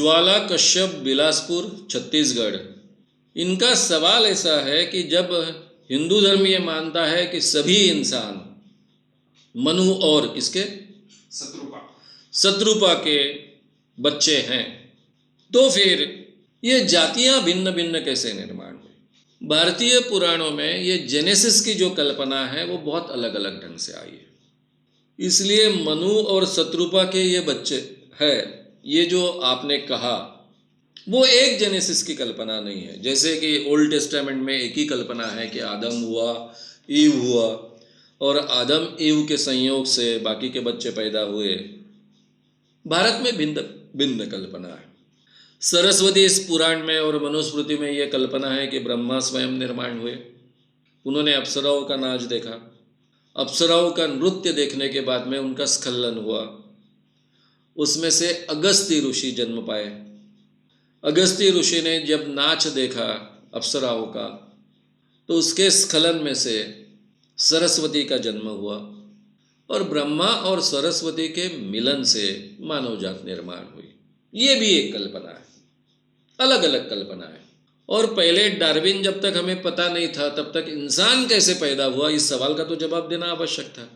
ज्वाला कश्यप, बिलासपुर, छत्तीसगढ़। इनका सवाल ऐसा है कि जब हिंदू धर्म ये मानता है कि सभी इंसान मनु और किसके, शत्रुपा के बच्चे हैं, तो फिर ये जातियां भिन्न भिन्न कैसे निर्माण हुई? भारतीय पुराणों में ये जेनेसिस की जो कल्पना है वो बहुत अलग अलग ढंग से आई है। इसलिए मनु और शत्रुपा के ये बच्चे हैं, ये जो आपने कहा वो एक जेनेसिस की कल्पना नहीं है। जैसे कि ओल्ड टेस्टामेंट में एक ही कल्पना है कि आदम हुआ, ईव हुआ, और आदम ईव के संयोग से बाकी के बच्चे पैदा हुए। भारत में भिन्न भिन्न कल्पना है। सरस्वती इस पुराण में और मनुस्मृति में यह कल्पना है कि ब्रह्मा स्वयं निर्माण हुए। उन्होंने अप्सराओं का नाच देखा, अप्सराओं का नृत्य देखने के बाद में उनका स्खलन हुआ, उसमें से अगस्त्य ऋषि जन्म पाए। अगस्त्य ऋषि ने जब नाच देखा अप्सराओं का, तो उसके स्खलन में से सरस्वती का जन्म हुआ, और ब्रह्मा और सरस्वती के मिलन से मानव जात निर्माण हुई। ये भी एक कल्पना है, अलग अलग कल्पना है। और पहले डार्विन, जब तक हमें पता नहीं था तब तक इंसान कैसे पैदा हुआ, इस सवाल का तो जवाब देना आवश्यक था।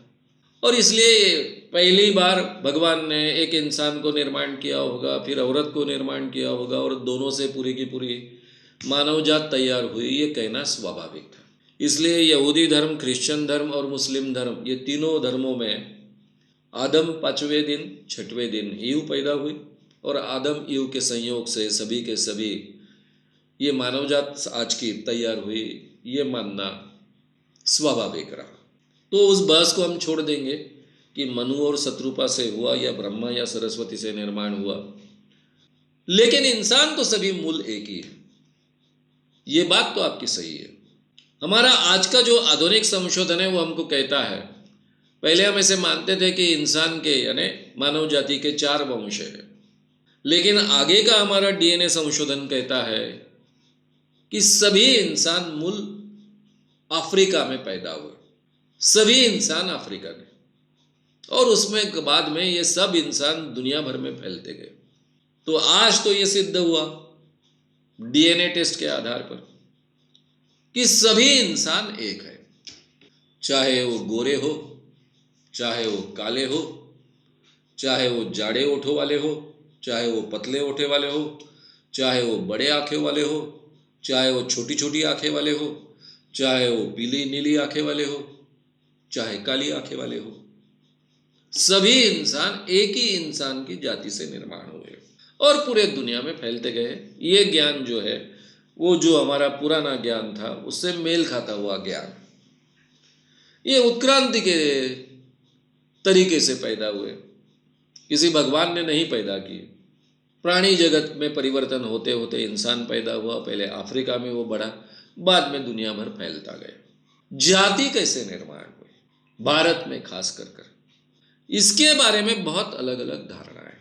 और इसलिए पहली बार भगवान ने एक इंसान को निर्माण किया होगा, फिर औरत को निर्माण किया होगा, और दोनों से पूरी की पूरी मानव जात तैयार हुई, ये कहना स्वाभाविक था। इसलिए यहूदी धर्म, क्रिश्चियन धर्म और मुस्लिम धर्म, ये तीनों धर्मों में आदम 5वें दिन 6वें दिन ईव पैदा हुई, और आदम ईव के संयोग से सभी के सभी ये मानव जात आज की तैयार हुई, ये मानना स्वाभाविक रहा। तो उस बहस को हम छोड़ देंगे कि मनु और शत्रुपा से हुआ या ब्रह्मा या सरस्वती से निर्माण हुआ, लेकिन इंसान तो सभी मूल एक ही है। ये बात तो आपकी सही है। हमारा आज का जो आधुनिक संशोधन है वो हमको कहता है, पहले हम ऐसे मानते थे कि इंसान के यानी मानव जाति के 4 वंश है, लेकिन आगे का हमारा डीएनए संशोधन कहता है कि सभी इंसान मूल अफ्रीका में पैदा हुए, सभी इंसान अफ्रीका के, और उसमें बाद में ये सब इंसान दुनिया भर में फैलते गए। तो आज तो ये सिद्ध हुआ डीएनए टेस्ट के आधार पर कि सभी इंसान एक है, चाहे वो गोरे हो, चाहे वो काले हो, चाहे वो जाड़े ओठों वाले हो, चाहे वो पतले ओठे वाले हो, चाहे वो बड़े आंखें वाले हो, चाहे वो छोटी छोटी आंखें वाले हो, चाहे वो पीली नीली आंखें वाले हो, चाहे काली आंखें वाले हो, सभी इंसान एक ही इंसान की जाति से निर्माण हुए और पूरे दुनिया में फैलते गए। ये ज्ञान जो है वो जो हमारा पुराना ज्ञान था उससे मेल खाता हुआ ज्ञान, ये उत्क्रांति के तरीके से पैदा हुए, किसी भगवान ने नहीं पैदा किए। प्राणी जगत में परिवर्तन होते होते इंसान पैदा हुआ, पहले अफ्रीका में वो बढ़ा, बाद में दुनिया भर फैलता गया। जाति कैसे निर्माण हुई भारत में खास कर इसके बारे में बहुत अलग अलग धारणाएं,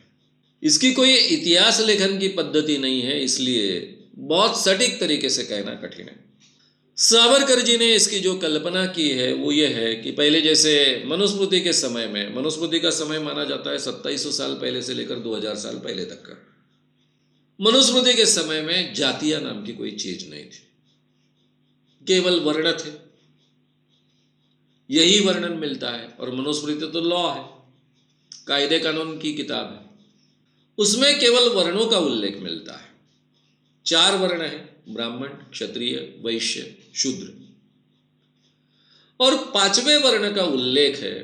इसकी कोई इतिहास लेखन की पद्धति नहीं है, इसलिए बहुत सटीक तरीके से कहना कठिन है। सावरकर जी ने इसकी जो कल्पना की है वो ये है कि पहले जैसे मनुस्मृति के समय में, मनुस्मृति का समय माना जाता है 2700 साल पहले से लेकर 2000 साल पहले तक का, मनुस्मृति के समय में जातियां नाम की कोई चीज नहीं थी, केवल वर्ण थे, यही वर्णन मिलता है। और मनुस्मृति तो लॉ है, कायदे कानून की किताब है, उसमें केवल वर्णों का उल्लेख मिलता है। 4 वर्ण है, ब्राह्मण, क्षत्रिय, वैश्य, शूद्र, और 5वें वर्ण का उल्लेख है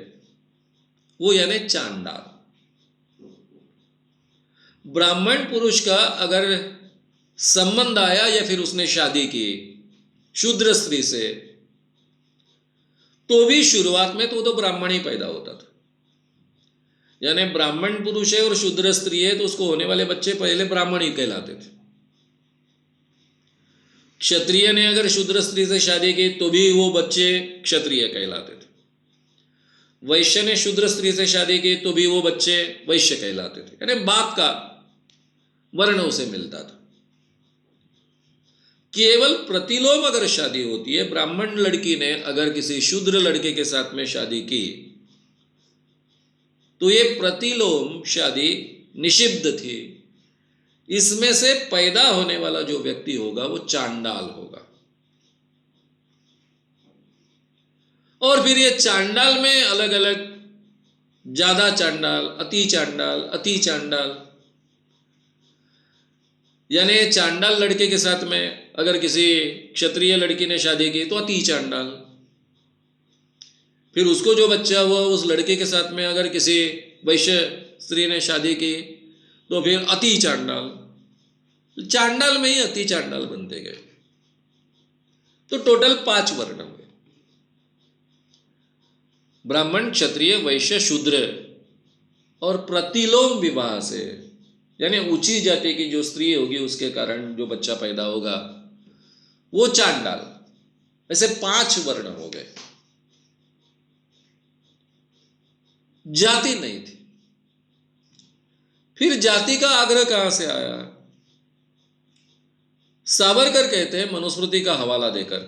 वो यानी चांडाल। ब्राह्मण पुरुष का अगर संबंध आया या फिर उसने शादी की शूद्र स्त्री से, तो भी शुरुआत में तो ब्राह्मण ही पैदा होता था। यानी ब्राह्मण पुरुष है और शूद्र स्त्री है तो उसको होने वाले बच्चे पहले ब्राह्मण ही कहलाते थे। क्षत्रिय ने अगर शूद्र स्त्री से शादी की तो भी वो बच्चे क्षत्रिय कहलाते थे। वैश्य ने शूद्र स्त्री से शादी की तो भी वो बच्चे वैश्य कहलाते थे, यानी बाप का वर्ण उसे मिलता था। केवल प्रतिलोम अगर शादी होती है, ब्राह्मण लड़की ने अगर किसी शूद्र लड़के के साथ में शादी की तो ये प्रतिलोम शादी निषिद्ध थी, इसमें से पैदा होने वाला जो व्यक्ति होगा वो चांडाल होगा। और फिर ये चांडाल में अलग अलग, ज्यादा चांडाल, अति चांडाल, अति चांडाल, यानी चांडाल लड़के के साथ में अगर किसी क्षत्रिय लड़की ने शादी की तो अति चांडाल। फिर उसको जो बच्चा हुआ उस लड़के के साथ में अगर किसी वैश्य स्त्री ने शादी की तो फिर अति चांडाल। चांडाल में ही अति चांडाल बनते गए। तो टोटल 5 वर्ण हुए, ब्राह्मण, क्षत्रिय, वैश्य, शूद्र। और प्रतिलोम विवाह से, यानी ऊंची जाति की जो स्त्री होगी उसके कारण जो बच्चा पैदा होगा वो चांडाल। ऐसे 5 वर्ण हो गए। जाति नहीं थी। फिर जाति का आग्रह कहां से आया? सावरकर कहते हैं मनुस्मृति का हवाला देकर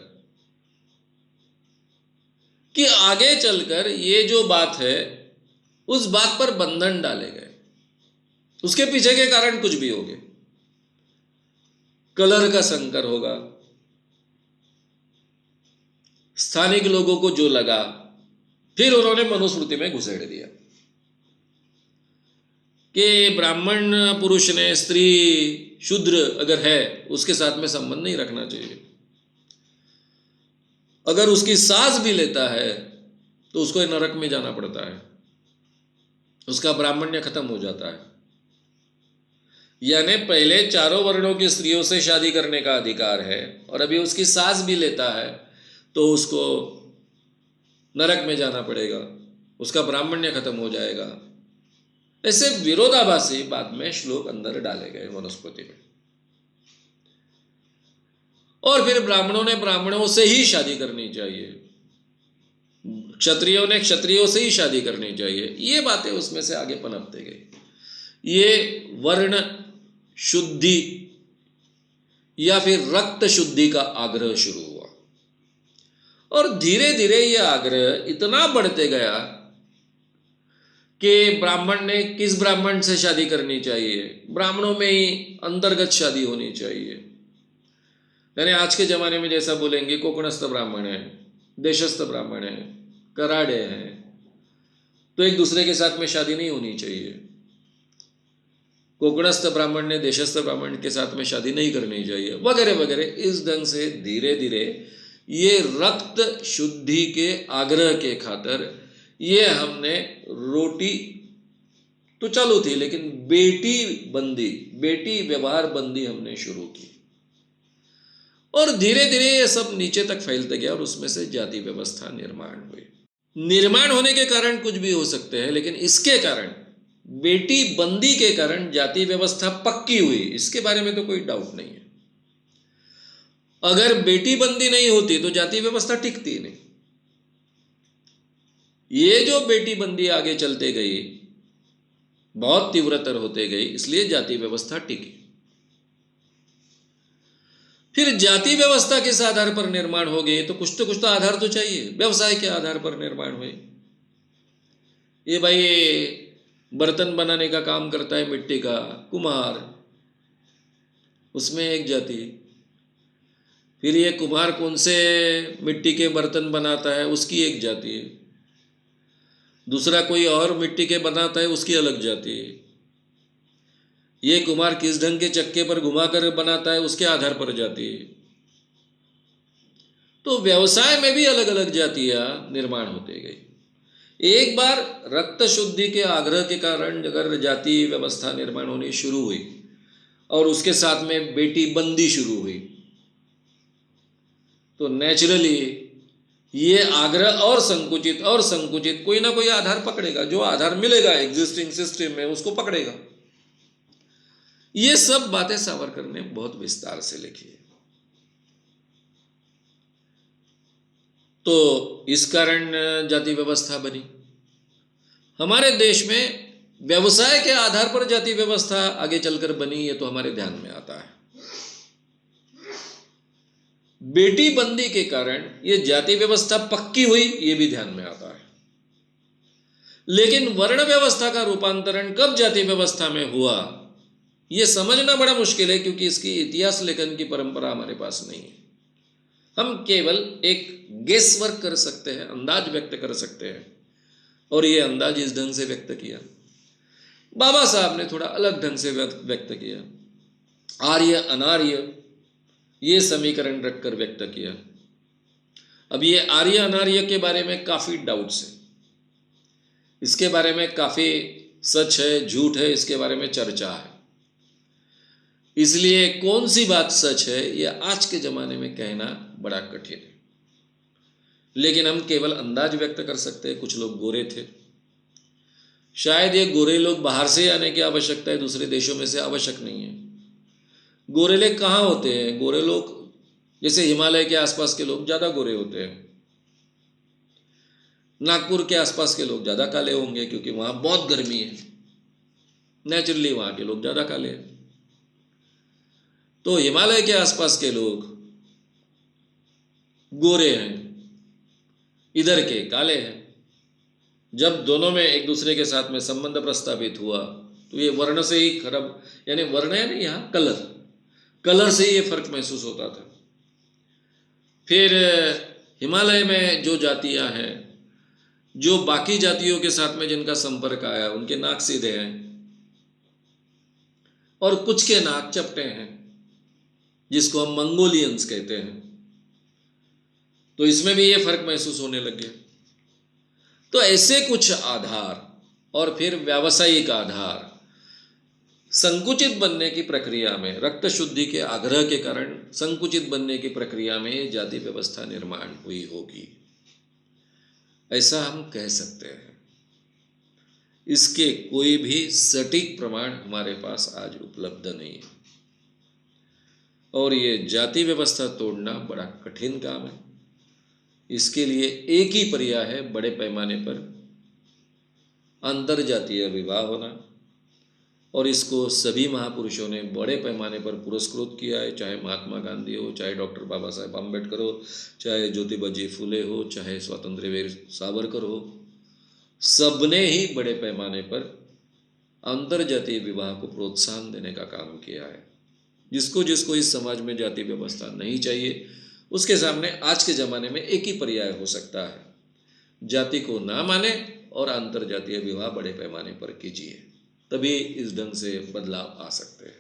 कि आगे चलकर ये जो बात है उस बात पर बंधन डाले गए। उसके पीछे के कारण कुछ भी होंगे। कलर का संकर होगा, स्थानिक लोगों को जो लगा, फिर उन्होंने मनुस्मृति में घुसेड़ दिया कि ब्राह्मण पुरुष ने स्त्री शूद्र अगर है उसके साथ में संबंध नहीं रखना चाहिए। अगर उसकी सास भी लेता है तो उसको नरक में जाना पड़ता है, उसका ब्राह्मण्य खत्म हो जाता है। यानी पहले चारों वर्णों की स्त्रियों से शादी करने का अधिकार है और अभी उसकी सास भी लेता है तो उसको नरक में जाना पड़ेगा, उसका ब्राह्मण्य खत्म हो जाएगा। ऐसे विरोधाभासी बाद में श्लोक अंदर डाले गए मनुस्मृति में। और फिर ब्राह्मणों ने ब्राह्मणों से ही शादी करनी चाहिए, क्षत्रियों ने क्षत्रियों से ही शादी करनी चाहिए। ये बातें उसमें से आगे पनपते गई। ये वर्ण शुद्धि या फिर रक्त शुद्धि का आग्रह शुरू हुआ और धीरे धीरे यह आग्रह इतना बढ़ते गया कि ब्राह्मण ने किस ब्राह्मण से शादी करनी चाहिए, ब्राह्मणों में ही अंतर्गत शादी होनी चाहिए। यानी आज के ज़माने में जैसा बोलेंगे कोकणस्थ ब्राह्मण है, देशस्थ ब्राह्मण है, कराड़े हैं, तो एक दूसरे के साथ में शादी नहीं होनी चाहिए। कोकणस्थ ब्राह्मण ने देशस्थ ब्राह्मण के साथ में शादी नहीं करनी चाहिए, वगैरह वगैरह। इस ढंग से धीरे धीरे ये रक्त शुद्धि के आग्रह के खातिर ये हमने रोटी तो चालू थी, लेकिन बेटी बंदी, बेटी व्यवहार बंदी हमने शुरू की और धीरे धीरे ये सब नीचे तक फैलते गया और उसमें से जाति व्यवस्था निर्माण हुई। निर्माण होने के कारण कुछ भी हो सकते हैं, लेकिन इसके कारण, बेटी बंदी के कारण जाति व्यवस्था पक्की हुई, इसके बारे में तो कोई डाउट नहीं है। अगर बेटी बंदी नहीं होती तो जाति व्यवस्था टिकती नहीं। ये जो बेटी बंदी आगे चलते गई, बहुत तीव्रतर होते गई, इसलिए जाति व्यवस्था टिकी। फिर जाति व्यवस्था किस आधार पर निर्माण हो गई? तो कुछ तो आधार तो चाहिए। व्यवसाय के आधार पर निर्माण हुए। ये भाई बर्तन बनाने का काम करता है मिट्टी का, कुम्हार, उसमें एक जाति। फिर ये कुम्हार कौन से मिट्टी के बर्तन बनाता है, उसकी एक जाति है। दूसरा कोई और मिट्टी के बनाता है, उसकी अलग जाति है। ये कुम्हार किस ढंग के चक्के पर घुमाकर बनाता है, उसके आधार पर जाति है। तो व्यवसाय में भी अलग अलग जातियां निर्माण होते गई। एक बार रक्त शुद्धि के आग्रह के कारण अगर जाति व्यवस्था निर्माण होनी शुरू हुई और उसके साथ में बेटी बंदी शुरू हुई, तो नेचुरली ये आग्रह और संकुचित कोई ना कोई आधार पकड़ेगा। जो आधार मिलेगा एग्जिस्टिंग सिस्टम में उसको पकड़ेगा। ये सब बातें सावरकर ने बहुत विस्तार से लिखी है। तो इस कारण जाति व्यवस्था बनी। हमारे देश में व्यवसाय के आधार पर जाति व्यवस्था आगे चलकर बनी, ये तो हमारे ध्यान में आता है। बेटी बंदी के कारण ये जाति व्यवस्था पक्की हुई, ये भी ध्यान में आता है। लेकिन वर्ण व्यवस्था का रूपांतरण कब जाति व्यवस्था में हुआ, ये समझना बड़ा मुश्किल है क्योंकि इसकी इतिहास लेखन की परंपरा हमारे पास नहीं है। हम केवल एक गेस वर्क कर सकते हैं, अंदाज व्यक्त कर सकते हैं, और ये अंदाज इस ढंग से व्यक्त किया। बाबा साहब ने थोड़ा अलग ढंग से व्यक्त किया, आर्य अनार्य ये समीकरण रखकर व्यक्त किया। अब ये आर्य अनार्य के बारे में काफ़ी डाउट्स है, इसके बारे में काफ़ी सच है झूठ है, इसके बारे में चर्चा है। इसलिए कौन सी बात सच है ये आज के ज़माने में कहना बड़ा कठिन है, लेकिन हम केवल अंदाज व्यक्त कर सकते हैं। कुछ लोग गोरे थे, शायद ये गोरे लोग बाहर से आने की आवश्यकता है, दूसरे देशों में से आवश्यक नहीं है। गोरेले कहाँ होते हैं? गोरे लोग जैसे हिमालय के आसपास के लोग ज़्यादा गोरे होते हैं, नागपुर के आसपास के लोग ज़्यादा काले होंगे क्योंकि वहाँ बहुत गर्मी है, नेचुरली वहाँ के लोग ज़्यादा काले हैं। तो हिमालय के आसपास के लोग गोरे हैं, इधर के काले हैं। जब दोनों में एक दूसरे के साथ में संबंध प्रस्तावित हुआ तो ये वर्ण से ही खराब, यानी वर्ण है नहीं, यहाँ कलर से ही ये फर्क महसूस होता था। फिर हिमालय में जो जातियां हैं, जो बाकी जातियों के साथ में जिनका संपर्क आया, उनके नाक सीधे हैं और कुछ के नाक चपटे हैं, जिसको हम मंगोलियंस कहते हैं। तो इसमें भी ये फर्क महसूस होने लग गया। तो ऐसे कुछ आधार और फिर व्यावसायिक आधार, संकुचित बनने की प्रक्रिया में, रक्त शुद्धि के आग्रह के कारण संकुचित बनने की प्रक्रिया में जाति व्यवस्था निर्माण हुई होगी, ऐसा हम कह सकते हैं। इसके कोई भी सटीक प्रमाण हमारे पास आज उपलब्ध नहीं है, और ये जाति व्यवस्था तोड़ना बड़ा कठिन काम है। इसके लिए एक ही पर्याय है, बड़े पैमाने पर अंतरजातीय विवाह होना, और इसको सभी महापुरुषों ने बड़े पैमाने पर पुरस्कृत किया है, चाहे महात्मा गांधी हो, चाहे डॉक्टर बाबा साहेब आम्बेडकर हो, चाहे ज्योतिबा फुले हो, चाहे स्वतंत्र वीर सावरकर हो। सबने ही बड़े पैमाने पर अंतरजातीय विवाह को प्रोत्साहन देने का काम किया है। जिसको जिसको इस समाज में जाति व्यवस्था नहीं चाहिए, उसके सामने आज के ज़माने में एक ही पर्याय हो सकता है, जाति को ना माने और अंतरजातीय विवाह बड़े पैमाने पर कीजिए, तभी इस ढंग से बदलाव आ सकते हैं।